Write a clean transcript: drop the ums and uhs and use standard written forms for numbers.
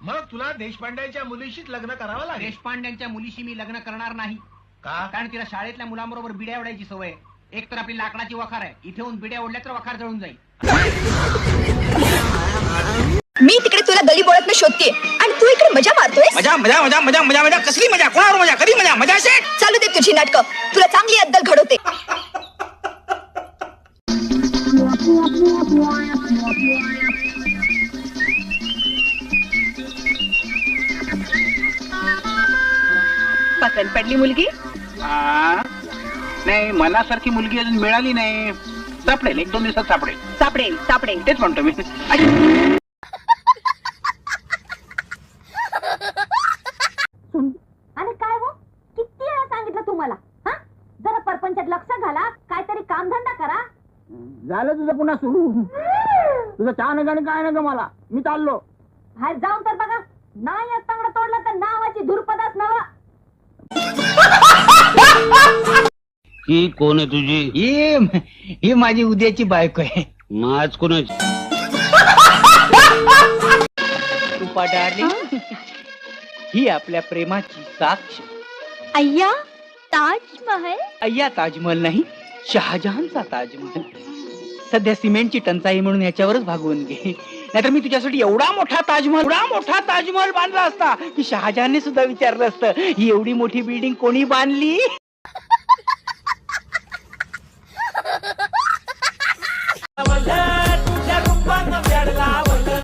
मग तुला देशपांड्यांच्या मुलीशीच लग्न करावं लागेल. देशपांड्यांच्या मुलीशी मी लग्न करणार नाही. का? कारण तिला शाळेतल्या मुलांबरोबर बिड्या ओढायची सवय आहे. एक तर आपली लाकडाची वखार आहे, इथे येऊन बिड्या ओढल्या तर वखार जळून जाईल. मी तिकडे तुला गली बोळात शोधतेय आणि तू इकडे मजा मारतोय. मजा मजा मजा मजा मजा मजा कसली मजा, कोणावर मजा, कधी मजा, मजा शेट. चालू दे तुझी नाटकं, तुला चांगली अद्दल घडवते. पसंत पडली मुलगी? नाही, मनासारखी मुलगी अजून मिळाली नाही. सापडेल, 1-2 दिवसात सापडेल. सापडेल सापडेल. तेच म्हणतो मी. आणि काय हो, किती वेळा सांगितलं तुम्हाला? हा, जरा परपंचात लक्ष घाला, काहीतरी कामधंदा करा. झालं तुझं पुन्हा सुरू. तुझं चहा नका काय नका मला, मी चाललो. बाहेर जाऊन तर बघा, नाही तांगडा तोडला तर नावाची धुरपदाच नवा. ही कोण आहे तुझी? ही माझी उद्याची बायको आहे. माझ कोणाची? रूपा डार्लिंग, ही आपल्या प्रेमाची साक्ष. अय्या ताजमहल. अय्या ताजमहल नाही, शहाजहानचा ताजमहल. सध्या सिमेंटची टंचाई म्हणून याच्यावरच भागवून घे, नाहीतर मी तुझ्यासाठी एवढा मोठा ताजमहल बांधला असता की शहाजहानने सुद्धा विचारलं असतं, ही एवढी मोठी बिल्डिंग कोणी बांधली.